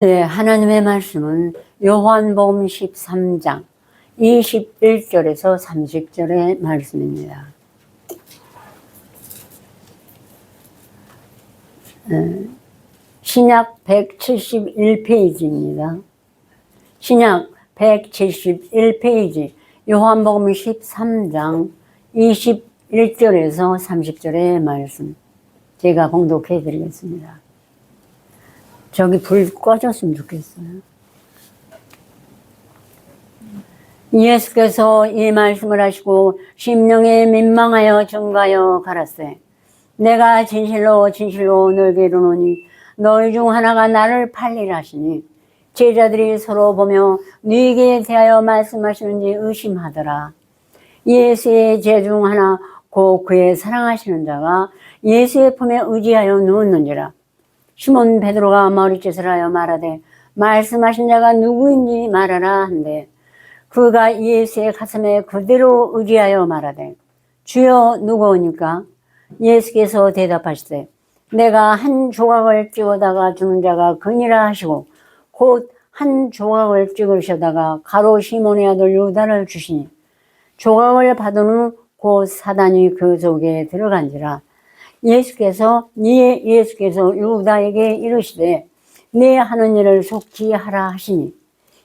네, 하나님의 말씀은 요한복음 13장 21절에서 30절의 말씀입니다. 신약 171페이지입니다. 신약 171페이지 요한복음 13장 21절에서 30절의 말씀 제가 봉독해 드리겠습니다. 저기 불 꺼졌으면 좋겠어요. 예수께서 이 말씀을 하시고 심령에 민망하여 증가하여 가라사대 내가 진실로 진실로 너에게 이르노니 너희 중 하나가 나를 팔리라 하시니 제자들이 서로 보며 네게 대하여 말씀하시는지 의심하더라. 예수의 제자 중 하나 곧 그의 사랑하시는 자가 예수의 품에 의지하여 누웠는지라. 시몬 베드로가 머리짓을 하여 말하되 말씀하신 자가 누구인지 말하라 한데 그가 예수의 가슴에 그대로 의지하여 말하되 주여 누구오니까? 예수께서 대답하시되 내가 한 조각을 찍어다가 주는 자가 그니라 하시고 곧 한 조각을 찍으셔다가 가로 시몬의 아들 유다를 주시니 조각을 받은 후 곧 사단이 그 속에 들어간지라. 예수께서 유다에게 이르시되 네 하는 일을 속히 하라 하시니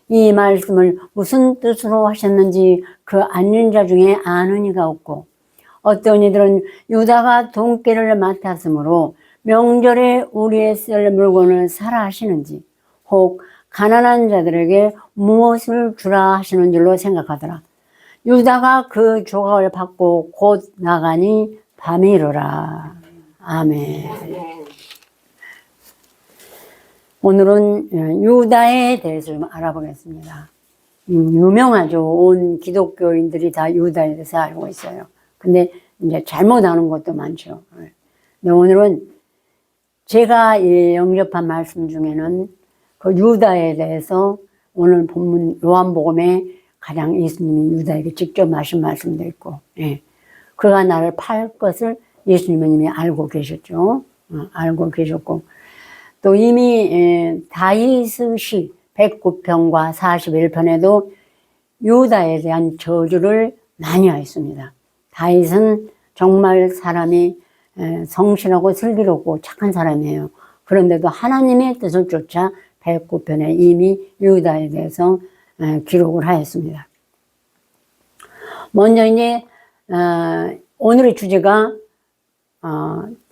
이 말씀을 무슨 뜻으로 하셨는지 그 앉는 자 중에 아는 이가 없고 어떤 이들은 유다가 돈깨를 맡았으므로 명절에 우리의 쓸 물건을 사라 하시는지 혹 가난한 자들에게 무엇을 주라 하시는 줄로 생각하더라. 유다가 그 조각을 받고 곧 나가니 밤이 이르라. 아멘. 오늘은 유다에 대해서 좀 알아보겠습니다. 유명하죠. 온 기독교인들이 다 유다에 대해서 알고 있어요. 근데 이제 잘못 아는 것도 많죠. 근데 오늘은 제가 영접한 말씀 중에는 그 유다에 대해서 오늘 본문 요한복음에 가장 예수님이 유다에게 직접 하신 말씀도 있고, 그가 나를 팔 것을 예수님이 알고 계셨죠. 알고 계셨고, 또 이미 다윗의 시 109편과 41편에도 유다에 대한 저주를 많이 하였습니다. 다윗은 정말 사람이 성실하고 슬기롭고 착한 사람이에요. 그런데도 하나님의 뜻을 쫓아 109편에 이미 유다에 대해서 기록을 하였습니다. 먼저 이제 오늘의 주제가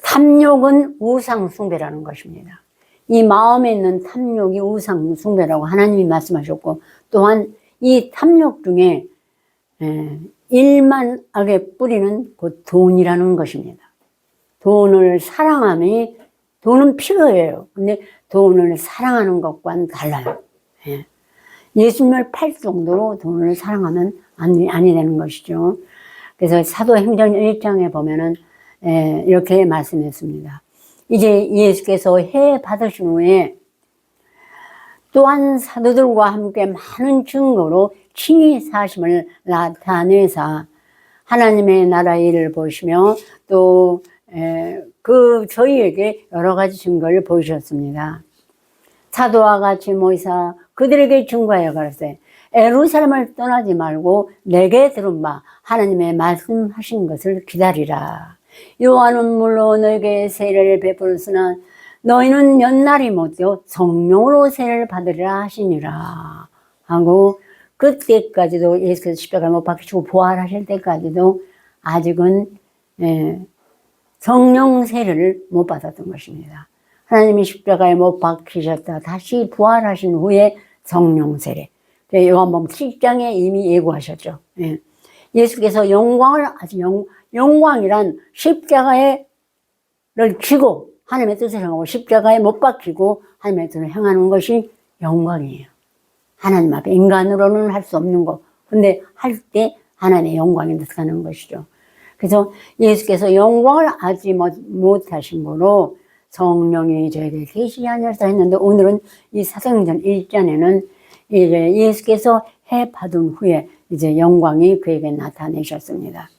탐욕은 우상 숭배라는 것입니다. 이 마음에 있는 탐욕이 우상 숭배라고 하나님이 말씀하셨고 또한 이 탐욕 중에 일만 악의 뿌리는 곧 돈이라는 것입니다. 돈을 사랑함이 돈은 필요해요. 근데 돈을 사랑하는 것과는 달라요. 예수님을 팔 정도로 돈을 사랑하면 아니 되는 것이죠. 그래서 사도행전 1장에 보면은 이렇게 말씀했습니다. 이제 예수께서 해 받으신 후에 또한 사도들과 함께 많은 증거로 칭의 사심을 나타내사 하나님의 나라의 일을 보시며 또 저희에게 여러 가지 증거를 보이셨습니다. 사도와 같이 모이사 그들에게 증거하여 가라사대 예루살렘을 떠나지 말고 내게 들은 바 하나님의 말씀하신 것을 기다리라. 요한은 물론 너에게 세례를 베풀었으나 너희는 연날이 못되어 성령으로 세례를 받으리라 하시니라 하고 그때까지도 예수께서 십자가에 못 박히시고 부활하실 때까지도 아직은 성령 세례를 못 받았던 것입니다. 하나님이 십자가에 못 박히셨다 다시 부활하신 후에 성령 세례. 요한복음 7장에 이미 예고하셨죠. 예수께서 영광을 영광이란 십자가를 지고 하나님의 뜻을 행하고 십자가에 못 박히고 하나님의 뜻을 행하는 것이 영광이에요. 하나님 앞에 인간으로는 할 수 없는 것. 근데 할 때 하나님의 영광이 나타나는 것이죠. 그래서 예수께서 영광을 알지 못하신 거로 성령이 저에게 계시하여서 했는데 오늘은 이 사도행전 1장에는 이제 예수께서 해 받은 후에 이제 영광이 그에게 나타내셨습니다.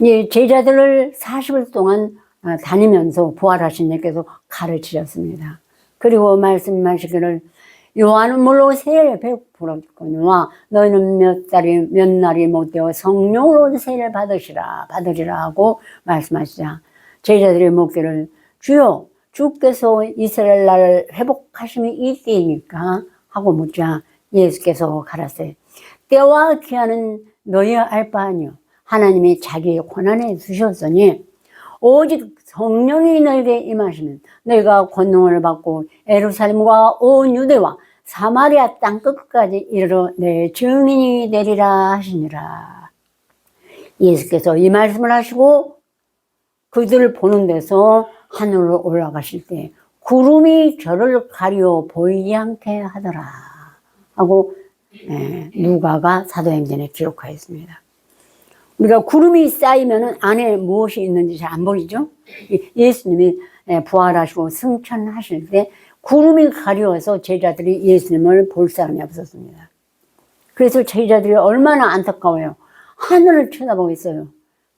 이 제자들을 40일 동안 다니면서 부활하신 예께서 가르치셨습니다. 그리고 말씀하시기를 요한은 물로 세례를 베풀었거니와 너희는 몇 날이 못되어 성령으로 세례를 받으리라 하고 말씀하시자 제자들이 묻기를 주여 주께서 이스라엘 나라를 회복하심이 이때이니까 하고 묻자 예수께서 가라사대 때와 기한은 너희가 알 바 아니요 하나님이 자기의 권한에 두셨으니 오직 성령이 너희에게 임하시면 너희가 권능을 받고 예루살렘과 온 유대와 사마리아 땅끝까지 이르러 내 증인이 되리라 하시니라. 예수께서 이 말씀을 하시고 그들을 보는 데서 하늘로 올라가실 때 구름이 저를 가리워 보이지 않게 하더라 하고 누가가 사도행전에 기록하였습니다. 우리가 구름이 쌓이면 안에 무엇이 있는지 잘 안 보이죠? 예수님이 부활하시고 승천하실 때 구름이 가려워서 제자들이 예수님을 볼 사람이 없었습니다. 그래서 제자들이 얼마나 안타까워요. 하늘을 쳐다보고 있어요.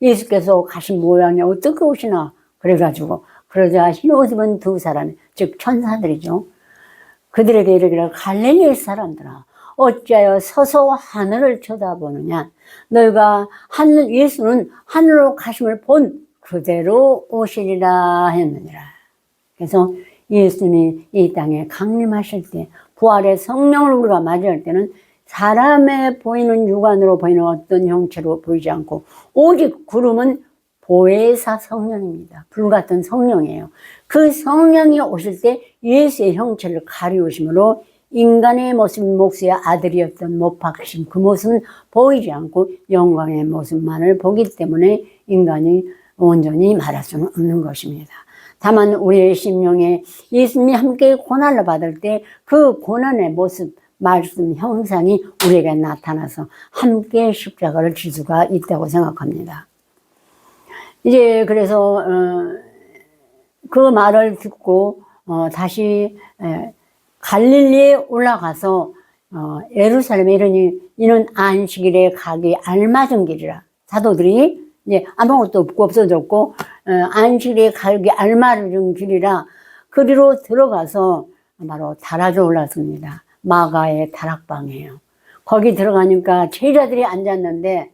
예수께서 가신 모양이 어떻게 오시나 그래가지고 그러자 흰옷 입은 두 사람, 즉 천사들이죠. 그들에게 이르기를 갈릴리 사람들아 어찌하여 서서 하늘을 쳐다보느냐. 너희가 예수는 하늘로 가심을 본 그대로 오시리라 했느니라. 그래서 예수님이 이 땅에 강림하실 때 부활의 성령을 우리가 맞이할 때는 사람의 보이는 육안으로 보이는 어떤 형체로 보이지 않고 오직 구름은 보혜사 성령입니다. 불같은 성령이에요. 그 성령이 오실 때 예수의 형체를 가리우심으로 인간의 모습, 목수의 아들이었던 못 박히신 그 모습은 보이지 않고 영광의 모습만을 보기 때문에 인간이 온전히 말할 수는 없는 것입니다. 다만 우리의 심령에 예수님이 함께 고난을 받을 때 그 고난의 모습, 말씀, 형상이 우리에게 나타나서 함께 십자가를 질 수가 있다고 생각합니다. 이제 그래서 그 말을 듣고 다시 갈릴리에 올라가서 예루살렘에 이르니 이는 안식일에 가기 알맞은 길이라. 사도들이 이제 아무것도 없고 없어졌고 안식일에 가기 알맞은 길이라 그리로 들어가서 바로 다락에 올랐습니다. 마가의 다락방이에요. 거기 들어가니까 제자들이 앉았는데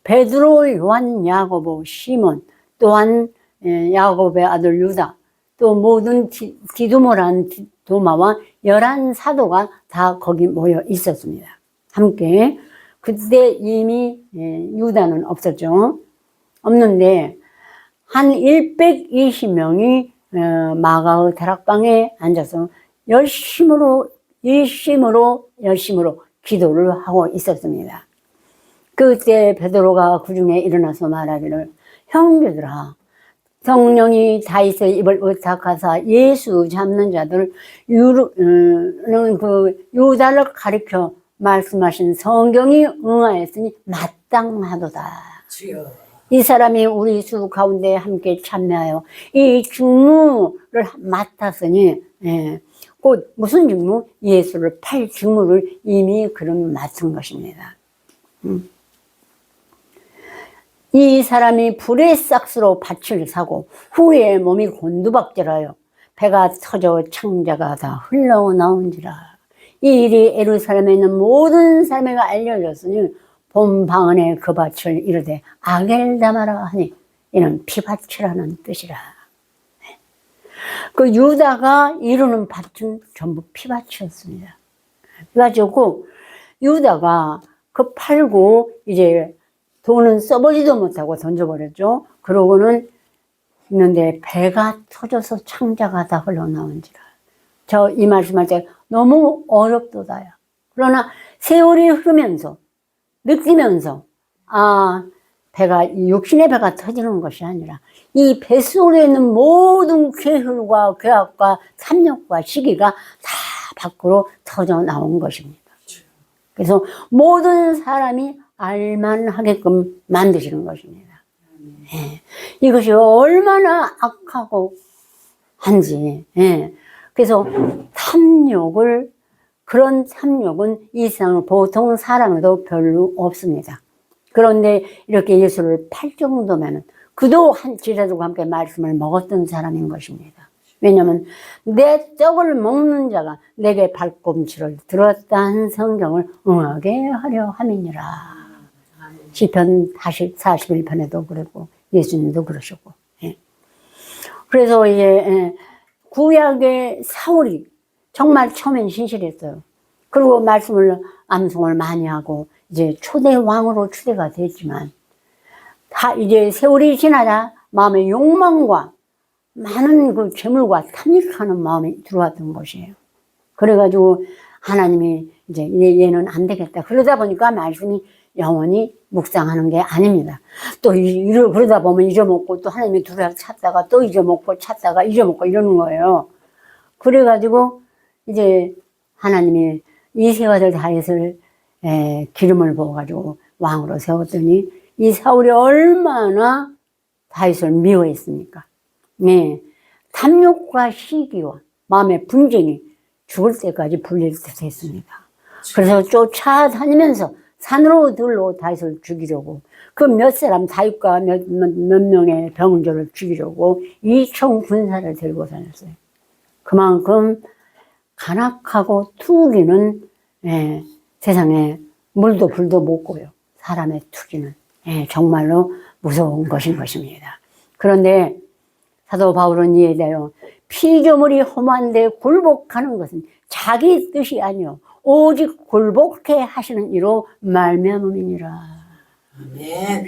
베드로, 요한, 야고보, 시몬 또한 야고보의 아들 유다 또 모든 디두모라는 도마와 11사도가 다 거기 모여 있었습니다. 함께 그때 이미 유다는 없었죠. 없는데 한 120명이 마가의 다락방에 앉아서 열심으로 기도를 하고 있었습니다. 그때 베드로가 그 중에 일어나서 말하기를 형제들아 성령이 다윗의 입을 의탁하사 예수 잡는 자들 유다를 가리켜 말씀하신 성경이 응하였으니 마땅하도다. 이 사람이 우리 수 가운데 함께 참여하여 이 직무를 맡았으니 곧 무슨 직무? 예수를 팔 직무를 이미 그런 맡은 것입니다. 이 사람이 불의 싹스로 밭을 사고 후에 몸이 곤두박질하여 배가 터져 창자가 다 흘러나온지라. 이 일이 예루살렘에 있는 모든 사람에게 알려졌으니 본 방언에 그 밭을 이르되 아겔다마라 하니 이는 피밭이라는 뜻이라. 그 유다가 이루는 밭은 전부 피밭이었습니다. 그래가지고 유다가 그 팔고 이제 돈은 써보지도 못하고 던져버렸죠. 그러고는 있는데 배가 터져서 창자가 다 흘러나온지라. 저 이 말씀할 때 너무 어렵도다요. 그러나 세월이 흐르면서 느끼면서 육신의 배가 터지는 것이 아니라 이 뱃속에 있는 모든 괴혈과 괴악과 탐욕과 시기가 다 밖으로 터져 나온 것입니다. 그래서 모든 사람이 알만하게끔 만드시는 것입니다. 이것이 얼마나 악하고 한지. 그래서 그런 탐욕은 이 세상 보통 사람에도 별로 없습니다. 그런데 이렇게 예수를 팔 정도면은 그도 한 제자들과 함께 말씀을 먹었던 사람인 것입니다. 왜냐하면 내 떡을 먹는 자가 내게 발꿈치를 들었다 한 성경을 응하게 하려 함이니라. 시편 41편에도 그랬고 예수님도 그러셨고. 예. 그래서 이제 구약의 사울이 정말 처음엔 신실했어요. 그리고 말씀을 암송을 많이 하고 이제 초대 왕으로 추대가 됐지만 다 이제 세월이 지나자 마음의 욕망과 많은 그 재물과 탐닉하는 마음이 들어왔던 것이에요. 그래가지고 하나님이 이제 얘는 안 되겠다. 그러다 보니까 말씀이 영원히 묵상하는 게 아닙니다. 또 그러다 보면 잊어먹고 또 하나님이 두려워 찾다가 또 잊어먹고 찾다가 잊어먹고 이러는 거예요. 그래가지고 이제 하나님이 이새의 아들 다윗을 기름을 부어가지고 왕으로 세웠더니 이 사울이 얼마나 다윗을 미워했습니까? 네, 탐욕과 시기와 마음의 분쟁이 죽을 때까지 불릴 듯 했습니다. 그래서 쫓아다니면서 산으로 들로 다윗을 죽이려고 그 몇 사람 다윗과 몇 명의 병졸을 죽이려고 2천 군사를 들고 다녔어요. 그만큼 간악하고 투기는 세상에 물도 불도 못 고요. 사람의 투기는 정말로 무서운 것인 것입니다. 그런데 사도 바울은 이에 대하여 피조물이 험한데 굴복하는 것은 자기 뜻이 아니요 오직 굴복해 하시는 이로 말미암음이니라. 아멘.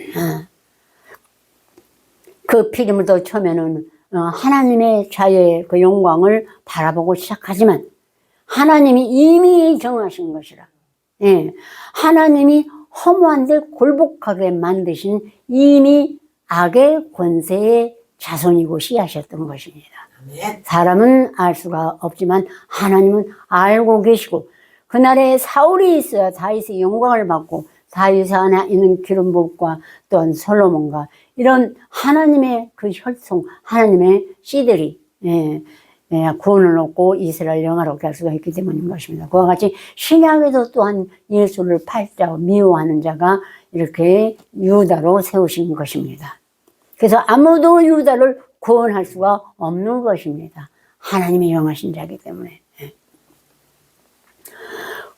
그 피조물도 처음에는 하나님의 자유의 그 영광을 바라보고 시작하지만 하나님이 이미 정하신 것이라. 하나님이 허무한데 굴복하게 만드신 이미 악의 권세의 자손이고 씨앗이었던 것입니다. 아멘. 사람은 알 수가 없지만 하나님은 알고 계시고 그날에 사울이 있어야 다윗의 영광을 받고 다윗 안에 있는 기름 부음과 또한 솔로몬과 이런 하나님의 그 혈통, 하나님의 씨들이 구원을 얻고 이스라엘 영화롭게 할 수가 있기 때문인 것입니다. 그와 같이 신약에도 또한 예수를 팔자 미워하는 자가 이렇게 유다로 세우신 것입니다. 그래서 아무도 유다를 구원할 수가 없는 것입니다. 하나님이 영하신 자이기 때문에.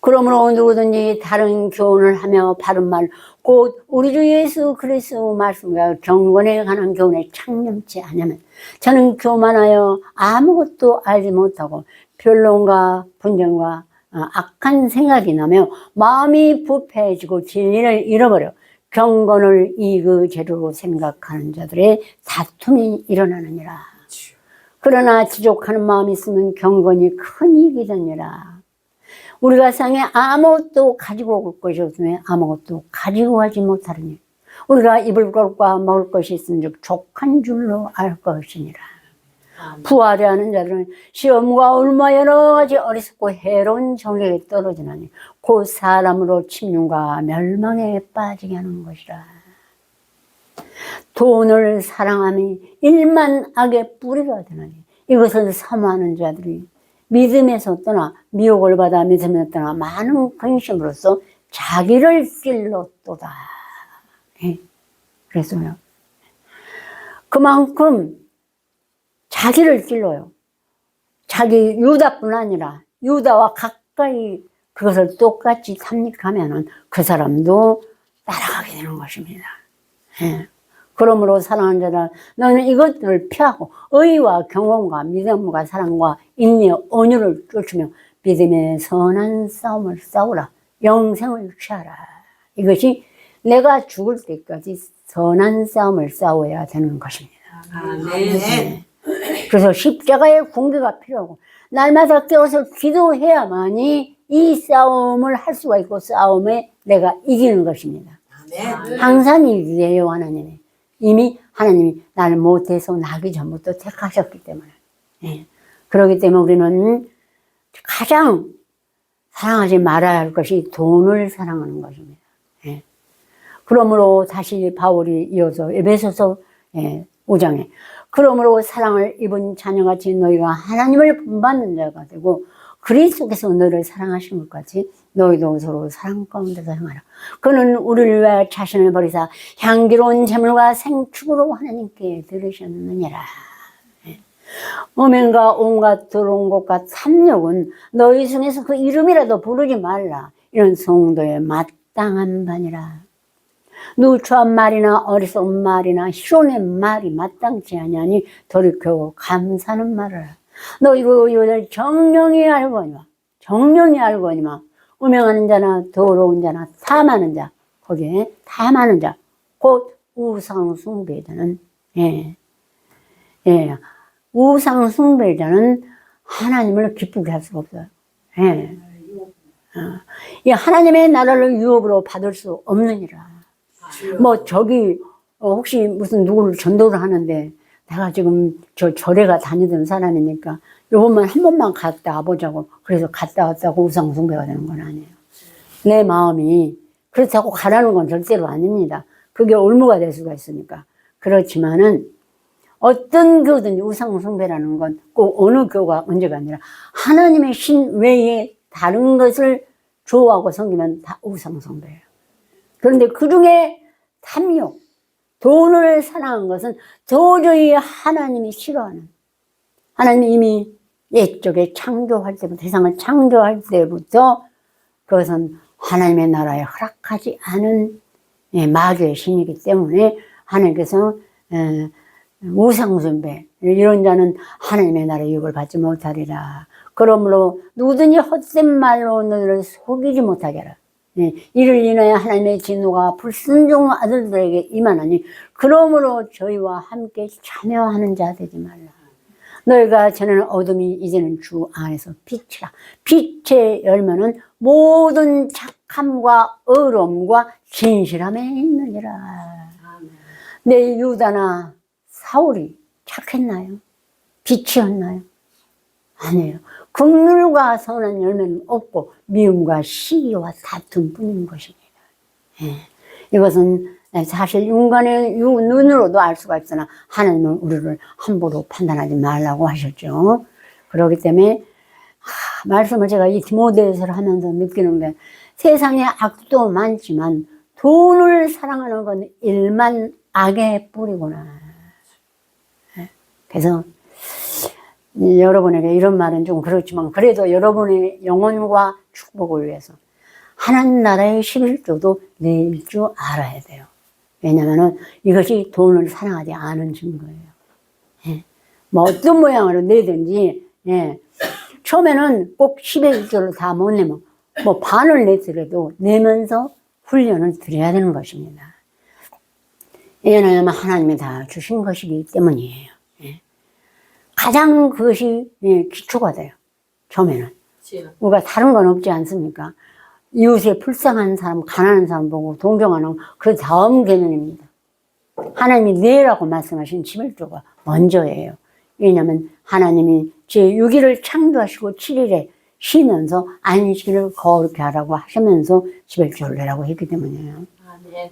그러므로 누구든지 다른 교훈을 하며 바른 말, 곧 우리 주 예수 그리스도 말씀과 경건에 관한 교훈에 창념치 않으면 저는 교만하여 아무것도 알지 못하고 변론과 분쟁과 악한 생각이 나며 마음이 부패해지고 진리를 잃어버려 경건을 이그 재료로 생각하는 자들의 다툼이 일어나느니라. 그러나 지족하는 마음이 있으면 경건이 큰 이익이 되느니라. 우리가 세상에 아무것도 가지고 올 것이 없으면 아무것도 가지고 가지 못하느니 우리가 입을 것과 먹을 것이 있은즉 족한 줄로 알 것이니라. 부하려 하는 자들은 시험과 얼마 여러 가지 어리석고 해로운 정력에 떨어지나니 곧 사람으로 침륜과 멸망에 빠지게 하는 것이라. 돈을 사랑함이 일만 악의 뿌리가 되나니 이것을 사모하는 자들이 믿음에서 떠나 미혹을 받아 믿음에서 떠나 많은 근심으로써 자기를 찔렀도다. 그래서요. 그만큼 자기를 찔러요. 자기 유다뿐 아니라 유다와 가까이 그것을 똑같이 탐닉하면은 그 사람도 따라가게 되는 것입니다. 그러므로 사랑하는 자라 너는 이것들을 피하고 의와 경건과 믿음과 사랑과 인내 온유를 쫓으며 믿음의 선한 싸움을 싸우라. 영생을 취하라. 이것이 내가 죽을 때까지 선한 싸움을 싸워야 되는 것입니다. 아멘. 그래서 십자가의 군기가 필요하고 날마다 깨어서 기도해야만이 이 싸움을 할 수가 있고 싸움에 내가 이기는 것입니다. 아멘. 항상 이기세요 하나님이. 이미 하나님이 나를 못해서 나기 전부터 택하셨기 때문에. 그렇기 때문에 우리는 가장 사랑하지 말아야 할 것이 돈을 사랑하는 것입니다. 그러므로 다시 바울이 이어서 에베소서 5장에 그러므로 사랑을 입은 자녀같이 너희가 하나님을 본받는 자가 되고 그리스도께서 너를 사랑하신 것 같이 너희도 서로 사랑 가운데서 행하라. 그는 우리를 위하여 자신을 버리사 향기로운 제물과 생축으로 하나님께 드리셨느니라. 음행과 온갖 더러운 것과 탐욕은 너희 중에서 그 이름이라도 부르지 말라. 이런 성도의 마땅한 바니라. 누추한 말이나 어리석은 말이나 희론의 말이 마땅치 아니하니 돌이켜 감사는 말하라. 너희로 이를 정령이 알거니와 정령이 알거니와 음행하는 자나 더러운 자나 탐하는 자, 거기에 탐하는 자, 곧 우상 숭배자는 우상 숭배자는 하나님을 기쁘게 할 수가 없어요. 이 하나님의 나라를 유업으로 받을 수 없느니라. 뭐 저기 혹시 무슨 누구를 전도를 하는데 내가 지금 저 절에가 다니던 사람이니까 요것만 한 번만 갔다 와보자고 그래서 갔다 왔다고 우상 숭배가 되는 건 아니에요. 내 마음이 그렇다고 가라는 건 절대로 아닙니다. 그게 올무가 될 수가 있으니까. 그렇지만은 어떤 교든지 우상 숭배라는 건 꼭 어느 교가 문제가 아니라 하나님의 신 외에 다른 것을 좋아하고 섬기면 다 우상 숭배예요. 그런데 그 중에 탐욕, 돈을 사랑한 것은 도저히 하나님이 싫어하는, 하나님이 이미 옛적에 창조할 때부터, 세상을 창조할 때부터 그것은 하나님의 나라에 허락하지 않은 마귀의 신이기 때문에 하나님께서 우상숭배 이런 자는 하나님의 나라의 유업을 받지 못하리라. 그러므로 누구든지 헛된 말로 너희를 속이지 못하게 하라. 이를 인하여 하나님의 진노가 불순종 아들들에게 임하나니 그러므로 저희와 함께 참여하는 자 되지 말라. 너희가 전에는 어둠이 이제는 주 안에서 빛이라. 빛의 열매는 모든 착함과 의로움과 진실함에 있느니라. 내 유다나 사울이 착했나요? 빛이었나요? 아니에요. 긍휼과 선한 열매는 없고 미움과 시기와 다툼 뿐인 것입니다. 이것은 사실 인간의 눈으로도 알 수가 있으나 하나님은 우리를 함부로 판단하지 말라고 하셨죠. 그렇기 때문에 말씀을 제가 이 디모데후서를 하면서 느끼는 게 세상에 악도 많지만 돈을 사랑하는 건 일만 악의 뿌리구나. 그래서 여러분에게 이런 말은 좀 그렇지만 그래도 여러분의 영혼과 축복을 위해서 하나님 나라의 11조도 낼 줄 알아야 돼요. 왜냐하면 이것이 돈을 사랑하지 않은 증거예요. 뭐 어떤 모양으로 내든지 처음에는 꼭 11조를 다 못 내면 뭐 반을 내더라도 내면서 훈련을 드려야 되는 것입니다. 왜냐하면 하나님이 다 주신 것이기 때문이에요. 가장 그것이 기초가 돼요. 처음에는. 우리가 다른 건 없지 않습니까? 이웃에 불쌍한 사람, 가난한 사람 보고 동정하는 그 다음 개념입니다. 하나님이 내라고 말씀하신 11조가 먼저예요. 왜냐하면 하나님이 제6일을 창조하시고 7일에 쉬면서 안식일을 거룩히 하라고 하시면서 11조를 내라고 했기 때문이에요. 아멘.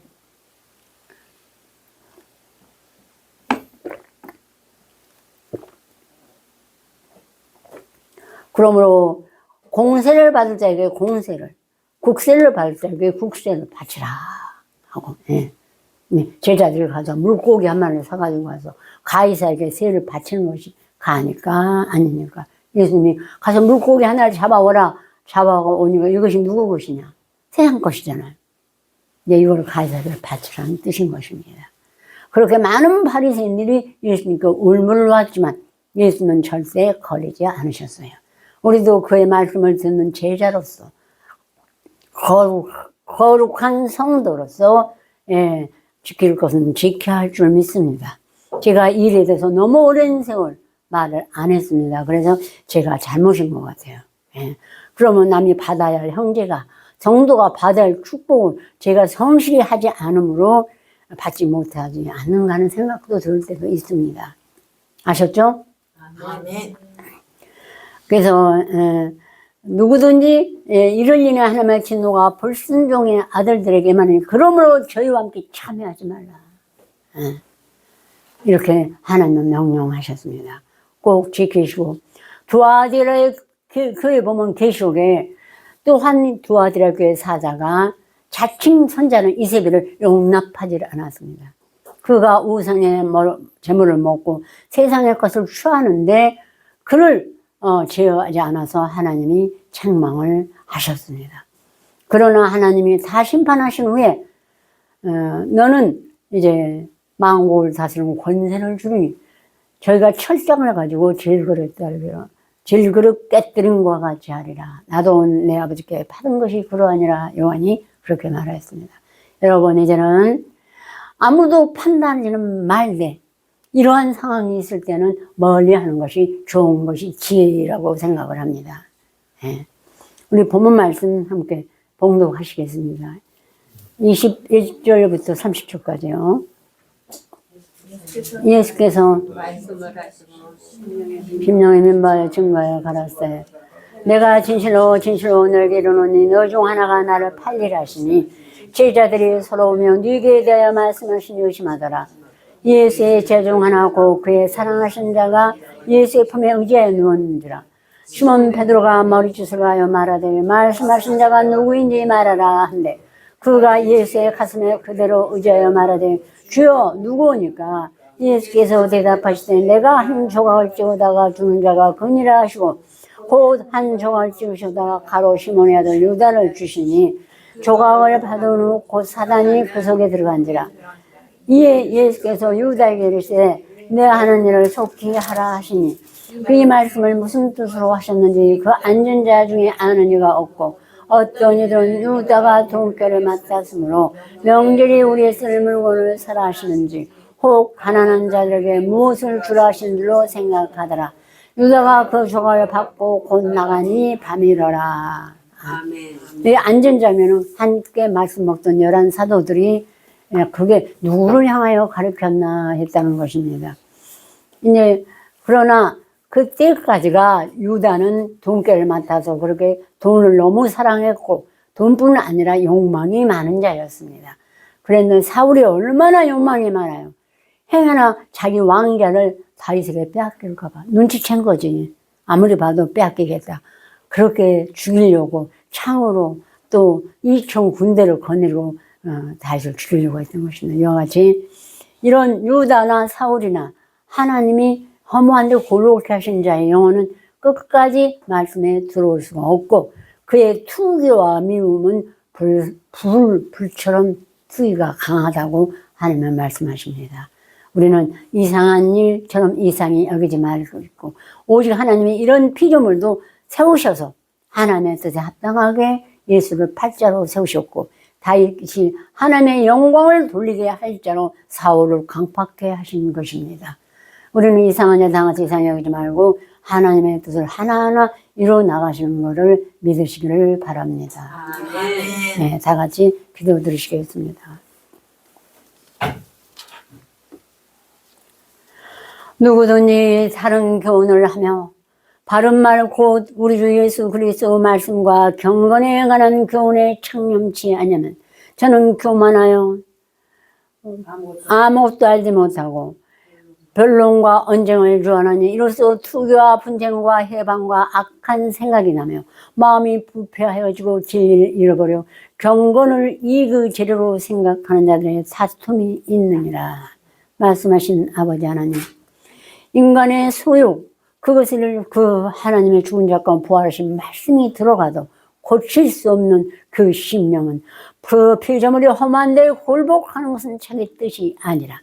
그러므로 공세를 받을 자에게 공세를, 국세를 받을 자에게 국세를 바치라 하고 제자들이 가서 물고기 한 마리를 사가지고 가서 가이사에게 세를 바치는 것이 가니까 아니니까 예수님이 가서 물고기 하나를 잡아오라. 잡아오니까 이것이 누구 것이냐? 세상 것이잖아요. 이거를 가이사에게 바치라는 뜻인 것입니다. 그렇게 많은 바리새인들이 예수님께 울물을 왔지만 예수님은 절대 거리지 않으셨어요. 우리도 그의 말씀을 듣는 제자로서 거룩한 성도로서 지킬 것은 지켜야 할 줄 믿습니다. 제가 이 일에 대해서 너무 오랜 세월 말을 안 했습니다. 그래서 제가 잘못인 것 같아요. 그러면 남이 받아야 할 형제가 성도가 받아야 할 축복을 제가 성실히 하지 않으므로 받지 못하지 않는가 하는 생각도 들 때도 있습니다. 아셨죠? 아멘. 그래서 누구든지 이를 인해 하나님의 진노가 불순종의 아들들에게만 그러므로 저희와 함께 참여하지 말라. 이렇게 하나님은 명령하셨습니다. 꼭 지키시고 두아디라 교회 보면 계시록에 또한 두아디라 교회 사자가 자칭 선자는 이세벨을 용납하지 않았습니다. 그가 우상의 재물을 먹고 세상의 것을 취하는데 그를 제어하지 않아서 하나님이 책망을 하셨습니다. 그러나 하나님이 다 심판하신 후에 너는 이제 만국을 다스리는 권세를 주니 저희가 철장을 가지고 질그릇 깨뜨린 것과 같이 하리라. 나도 내 아버지께 받은 것이 그러하니라. 요한이 그렇게 말하였습니다. 여러분, 이제는 아무도 판단하지는 말되 이러한 상황이 있을 때는 멀리 하는 것이 좋은 것이 지혜라고 생각을 합니다. 예. 우리 본문 말씀 함께 봉독하시겠습니다. 21절부터 30절까지요. 예수께서 심령의 민바에 증거하여 가라사대 내가 진실로 진실로 너에게 이르노니 너 중 하나가 나를 팔리라 하시니 제자들이 서로 오며 네게 대하여 말씀하시니 의심하더라. 예수의 제자 중 하나 고 그의 사랑하신 자가 예수의 품에 의지하여 누웠는지라. 시몬 베드로가 머리짓을 하여 말하되 말씀하신 자가 누구인지 말하라 한데 그가 예수의 가슴에 그대로 의지하여 말하되 주여 누구오니까? 예수께서 대답하시되 내가 한 조각을 찍어다가 주는 자가 그니라 하시고 곧 한 조각을 찍으시다가 가로 시몬의 아들 유다를 주시니 조각을 받은 후 곧 사단이 그 속에 들어간지라. 이에 예수께서 유다에게 이르시되 내가 하는 일을 속히 하라 하시니 그의 말씀을 무슨 뜻으로 하셨는지 그 앉은 자 중에 아는 이가 없고 어떤 이들은 유다가 돈꾀를 맡았으므로 명절이 우리의 쓸 물건을 사라 하시는지 혹 가난한 자들에게 무엇을 주라 하신 줄로 생각하더라. 유다가 그 조각을 받고 곧 나가니 밤이러라. 아멘. 앉은 자면은 함께 말씀 먹던 11 사도들이 그게 누구를 향하여 가르쳤나 했다는 것입니다. 이제 그러나 그때까지가 유다는 돈꾀를 맡아서 그렇게 돈을 너무 사랑했고 돈뿐 아니라 욕망이 많은 자였습니다. 그랬는데 사울이 얼마나 욕망이 많아요. 행여나 자기 왕자를 다윗에게 빼앗길까 봐 눈치챈 거지. 아무리 봐도 빼앗기겠다. 그렇게 죽이려고 창으로 또 2천 군대를 거느리고 다윗을 죽이려고 했던 것입니다. 이와 같이 이런 유다나 사울이나 하나님이 허무한데 골고루 하신 자의 영혼은 끝까지 말씀에 들어올 수가 없고 그의 투기와 미움은 불처럼 투기가 강하다고 하나님은 말씀하십니다. 우리는 이상한 일처럼 이상히 여기지 말고 있고 오직 하나님이 이런 피조물도 세우셔서 하나님의 뜻에 합당하게 예수를 팔자로 세우셨고 다윗이 하나님의 영광을 돌리게 할 자로 사울을 강팍해 하신 것입니다. 우리는 이상한 일 당해서 이상히 여기지 말고 하나님의 뜻을 하나하나 이루어 나가시는 것을 믿으시기를 바랍니다. 네, 다 같이 기도 드리시겠습니다. 누구든지 다른 교훈을 하며 바른 말 곧 우리 주 예수 그리스도 말씀과 경건에 관한 교훈에 창념치 아니하면 저는 교만하여 아무것도 알지 못하고 변론과 언쟁을 주하나니 이로써 투교와 분쟁과 해방과 악한 생각이 나며 마음이 부패하여지고 진리를 잃어버려 경건을 이그 재료로 생각하는 자들의 사툼이 있느니라. 말씀하신 아버지 하나님, 인간의 소욕 그것을 그 하나님의 죽은 자 가운데 부활하신 말씀이 들어가도 고칠 수 없는 그 심령은 그 피조물이 험한데 굴복하는 것은 자기 뜻이 아니라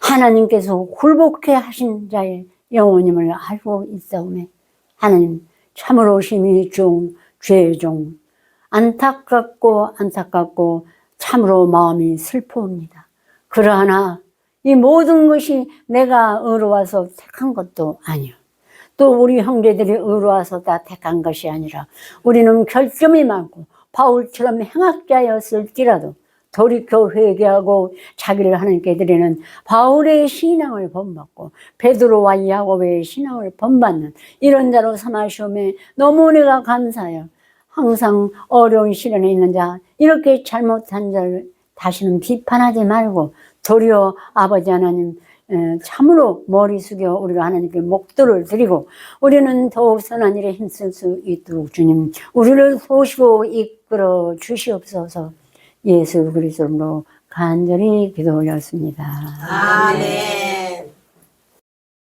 하나님께서 굴복해 하신 자의 영혼임을 알고 있사오매 하나님 참으로 심히 죄의 종 안타깝고 참으로 마음이 슬퍼옵니다. 그러나 이 모든 것이 내가 의로워서 택한 것도 아니요 또 우리 형제들이 의로워서 다 택한 것이 아니라 우리는 결점이 많고 바울처럼 행악자였을지라도 돌이켜 회개하고 자기를 하나님께 드리는 바울의 신앙을 본받고 베드로와 야고보의 신앙을 본받는 이런 자로 삼으시오매 너무 내가 감사해요. 항상 어려운 시련에 있는 자 이렇게 잘못한 자를 다시는 비판하지 말고 도리어 아버지 하나님 참으로 머리 숙여 우리가 하나님께 목도를 드리고 우리는 더욱 선한 일에 힘쓸 수 있도록 주님 우리를 도우시고 이끌어 주시옵소서. 예수 그리스도로 간절히 기도 올렸습니다. 아멘.